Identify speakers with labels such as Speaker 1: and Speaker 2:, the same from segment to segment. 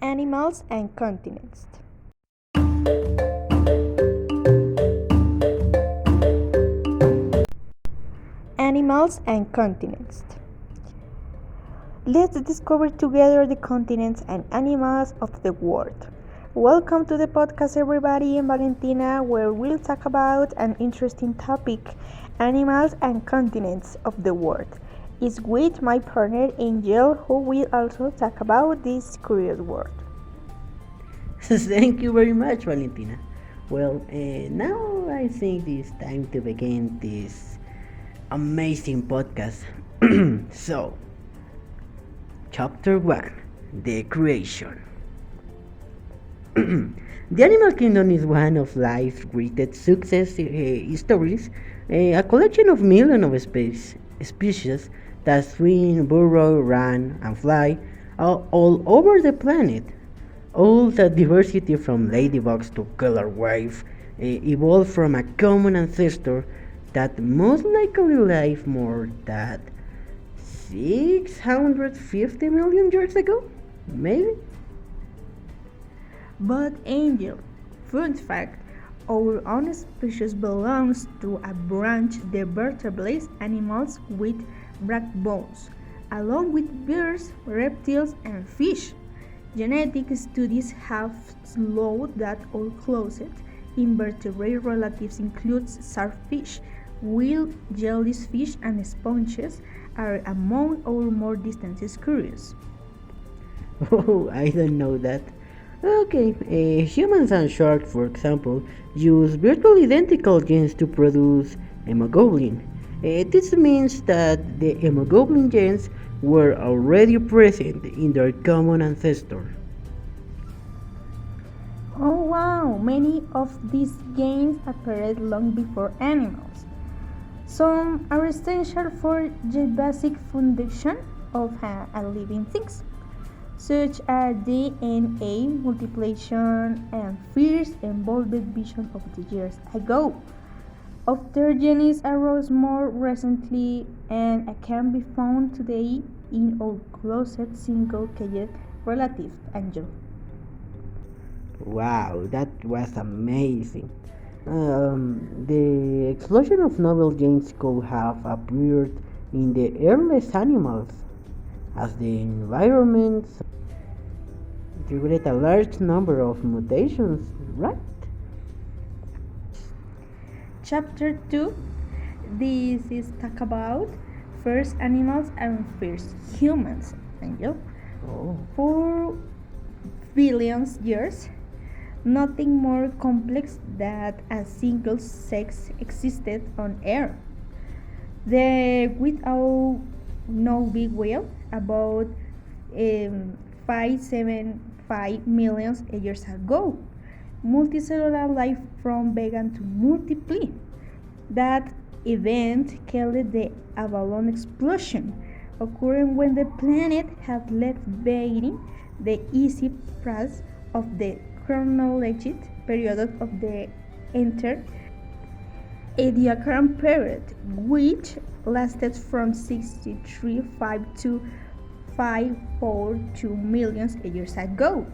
Speaker 1: Animals and continents. Animals and continents. Let's discover together the continents and animals of the world. Welcome to the podcast, everybody. I'm Valentina, where we'll talk about an interesting topic: animals and continents of the world. It's with my partner Angel, who will also talk about this curious world.
Speaker 2: Thank you very much, Valentina. Now I think it's time to begin this amazing podcast. so, Chapter 1: The Creation. The animal kingdom is one of life's greatest success stories, a collection of millions of species that swim, burrow, run, and fly all over the planet. All that diversity from ladybugs to killer whales evolved from a common ancestor that most likely lived more than 650 million years ago? Maybe?
Speaker 1: But Angel, fun fact, our own species belongs to a branch the vertebrate animals with backbones, along with birds, reptiles, and fish. Genetic studies have shown that our closest invertebrate relatives include starfish, whale, jellyfish, and sponges are among our more distant species.
Speaker 2: Oh, I don't know that. Okay, humans and sharks, for example, use virtually identical genes to produce hemoglobin. This means that the hemoglobin genes were already present in their common ancestor.
Speaker 1: Oh wow, many of these gains appeared long before animals. Some are essential for the basic foundation of a living things, such as DNA multiplication and first involved vision of the years ago. After genes arose more recently and can be found today in our closest single-caged relative, Angel.
Speaker 2: Wow, that was amazing. The explosion of novel genes could have appeared in the earliest animals as the environment triggered a large number of mutations, right?
Speaker 1: Chapter 2. This is talk about first animals and first humans, Angel.
Speaker 2: Oh.
Speaker 1: For billions years, nothing more complex than a single sex existed on Earth. The without no big whale about 575 million years ago. Multicellular life from began to multiply. That event called the Avalon explosion, occurring when the planet had left behind the icy crust of the chronological period of the enter Ediacaran period, which lasted from 63.5 to 542 million years ago.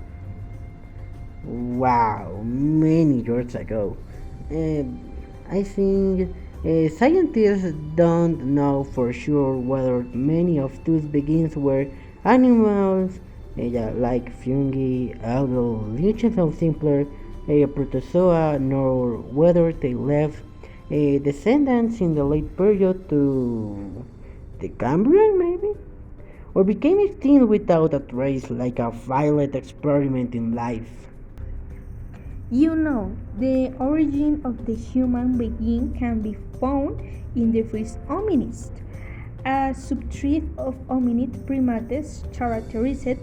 Speaker 2: Wow, many years ago. Uh, I think scientists don't know for sure whether many of those begins were animals yeah, like fungi, algal, leeches of simpler protozoa, nor whether they left descendants in the late period to the Cambrian, maybe? Or became extinct without a trace, like a violent experiment in life.
Speaker 1: You know, the origin of the human being can be found in the first hominids, a subtribe of hominid primates characterized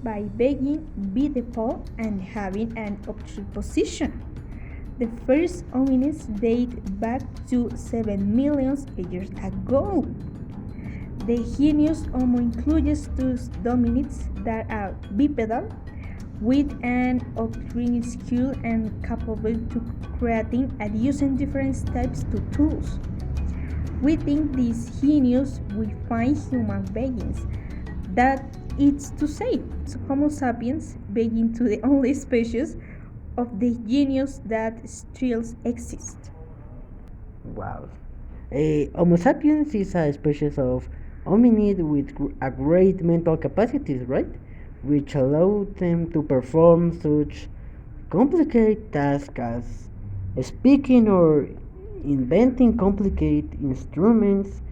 Speaker 1: by being bipedal and having an upright position. The first hominids date back to 7 million years ago. The genus Homo includes two hominids that are bipedal with an upright skull and capable to creating and using different types of tools. Within this genus, we find human beings that it's to say, so Homo sapiens being to the only species of the genus that still exists.
Speaker 2: Wow. Homo sapiens is a species of hominid with a great mental capacities, right? Which allow them to perform such complicated tasks as speaking or inventing complicated instruments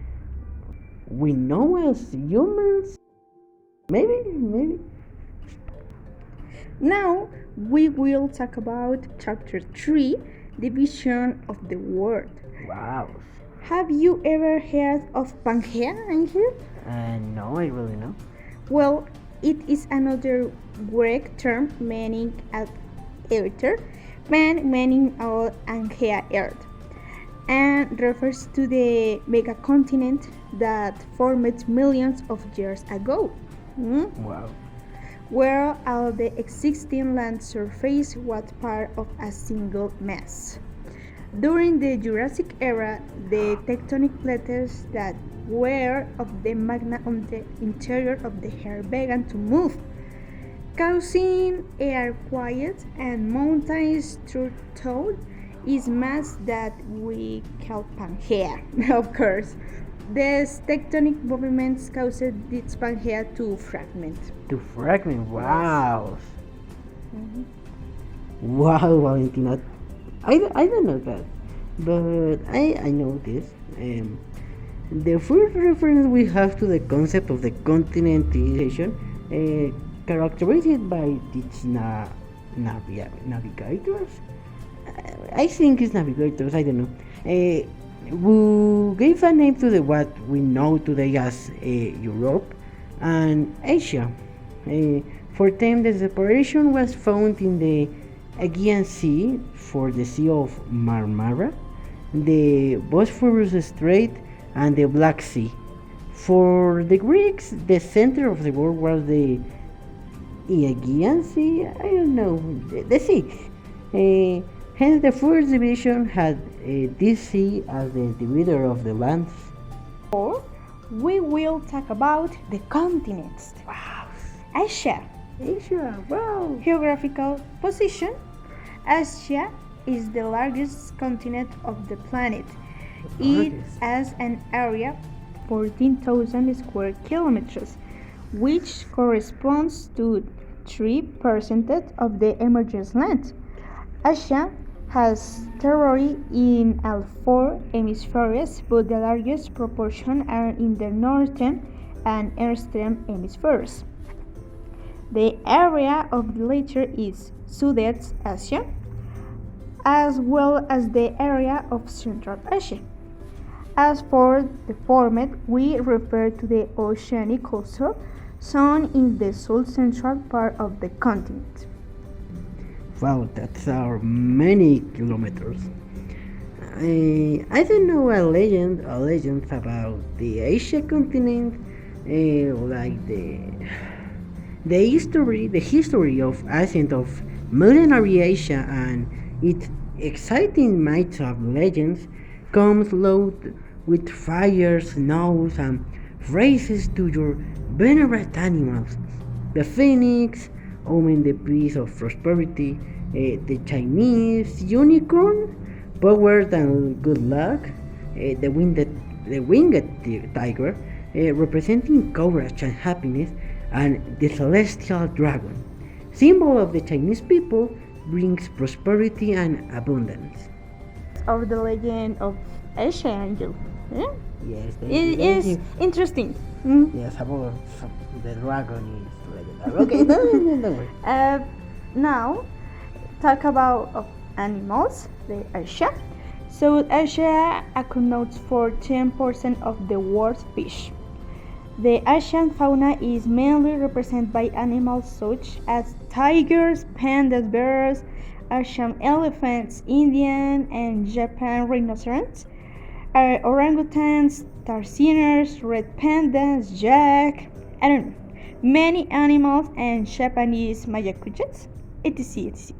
Speaker 2: we know as humans. Maybe.
Speaker 1: Now we will talk about chapter 3, the vision of the world.
Speaker 2: Wow.
Speaker 1: Have you ever heard of Pangea, Angel?
Speaker 2: No, I really know.
Speaker 1: Well, it is another Greek term meaning at ether, meaning all Angea earth, and refers to the megacontinent that formed millions of years ago.
Speaker 2: Wow.
Speaker 1: Where all the existing land surface was part of a single mass. During the Jurassic era, the tectonic plates that were of the magma on the interior of the earth began to move, causing earthquakes and mountains throughout its mass that we call Pangea. Of course, these tectonic movements caused this Pangea to fragment.
Speaker 2: To fragment. Wow. Wow, Valentina. I don't know that, but I know this. The first reference we have to the concept of the continentalization, characterized by these navigators. I think it's navigators. I don't know. Who gave a name to the what we know today as Europe and Asia. For them, the separation was found in the Aegean Sea for the Sea of Marmara, the Bosphorus Strait, and the Black Sea. For the Greeks, the center of the world was the Aegean Sea. I don't know, the sea. Hence, the first division had this sea as the divider of the lands.
Speaker 1: Or we will talk about the continents.
Speaker 2: Wow.
Speaker 1: Asia.
Speaker 2: Asia, wow.
Speaker 1: Geographical position. Asia is the largest continent of the planet. It has an area 14,000 square kilometers, which corresponds to 3% of the emergence land. Asia has territory in all four hemispheres, but the largest proportion are in the northern and eastern hemispheres. The area of the latter is Southeast Asia, as well as the area of Central Asia. As for the former, we refer to the oceanic coastal zone in the south-central part of the continent.
Speaker 2: Wow, that's our many kilometers. I don't know a legend about the Asia continent, like the history of ascent of millenary Asia and its exciting myths of legends comes loaded with fire, snows, and races to your venerate animals. The phoenix, owning the peace of prosperity, the Chinese unicorn, power and good luck, the winged tiger, representing courage and happiness, and the celestial dragon, symbol of the Chinese people, brings prosperity and abundance.
Speaker 1: Of the legend of Asia Angel.
Speaker 2: Yes,
Speaker 1: It is interesting.
Speaker 2: Yes, about the dragon is legendary. Okay, don't worry.
Speaker 1: Now, talk about of animals, the Asia. South Asia accounts for 10% of the world's fish. The Asian fauna is mainly represented by animals such as tigers, pandas, bears, Asian elephants, Indian and Japan rhinoceroses, orangutans, tarsiers, red pandas, jack, I don't know, many animals and Japanese macaques, etc. etc.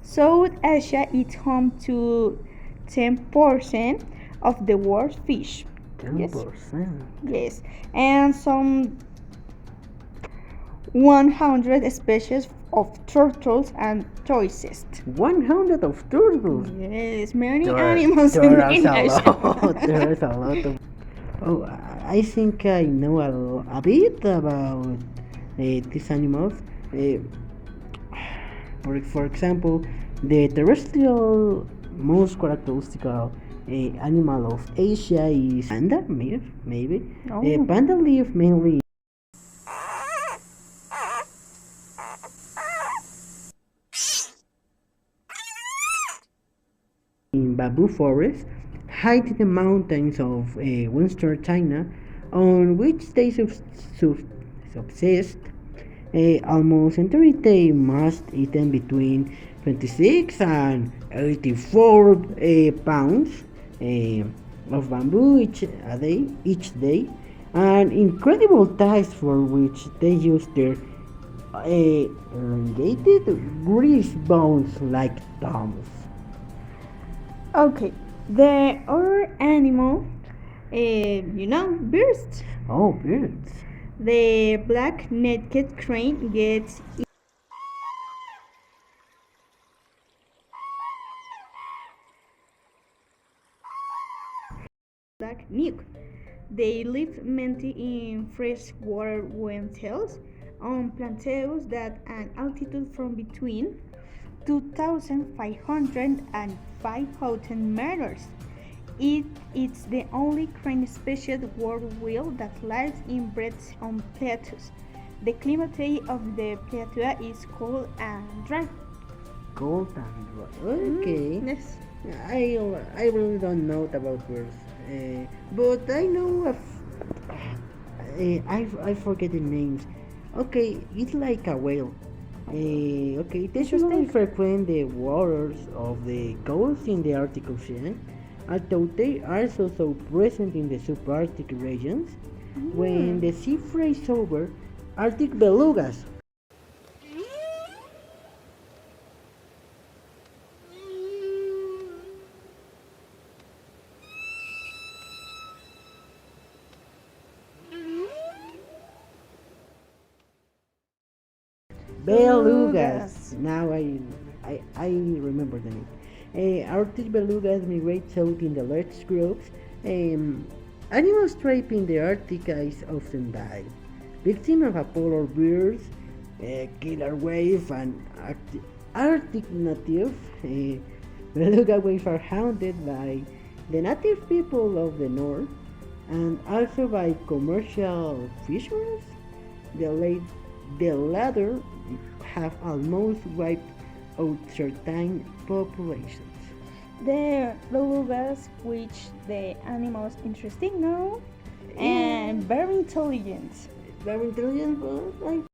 Speaker 1: South Asia is home to 10% of the world's fish.
Speaker 2: 10%.
Speaker 1: Yes, and some 100 species of turtles and tortoises.
Speaker 2: 100 of turtles.
Speaker 1: Yes, many animals
Speaker 2: There's
Speaker 1: in
Speaker 2: a
Speaker 1: ocean.
Speaker 2: lot. There's a lot of. Oh, I think I know a bit about these animals. Uh, for example, the terrestrial most characteristic animal of Asia is panda, maybe.
Speaker 1: Oh.
Speaker 2: Panda live mainly in bamboo forests, hide in the mountains of western China, on which they subsist. Almost entirely they must eat between 26 and 84 pounds of bamboo each day, an incredible task for which they use their elongated grease bones like thumbs.
Speaker 1: Okay, the other animal, birds.
Speaker 2: Oh, birds.
Speaker 1: The black-necked crane gets black nuke. They live mainly in freshwater wetlands on plateaus that an altitude from between 2,500 and 5,000 meters. It's the only crane species worldwide that lives in breeds on plateaus. The climate of the plateau is cold and dry.
Speaker 2: Gold and dry. Okay.
Speaker 1: Yes.
Speaker 2: I really don't know about birds, but I know I forget the names. Okay, it's like a whale. Okay, they usually frequent the waters of the coast in the Arctic Ocean, although they are also present in the subarctic regions. When the sea freezes over, Arctic belugas. Belugas. Now I remember the name. Arctic belugas migrate south in the large groups. Animals trapped in the Arctic ice often die. Victim of a polar bears, killer wave, and Arctic native beluga waves are haunted by the native people of the north and also by commercial fishermen. The, late, the latter have almost wiped out certain populations.
Speaker 1: The belugas, which the animals interesting now, and very intelligent.
Speaker 2: Very intelligent, but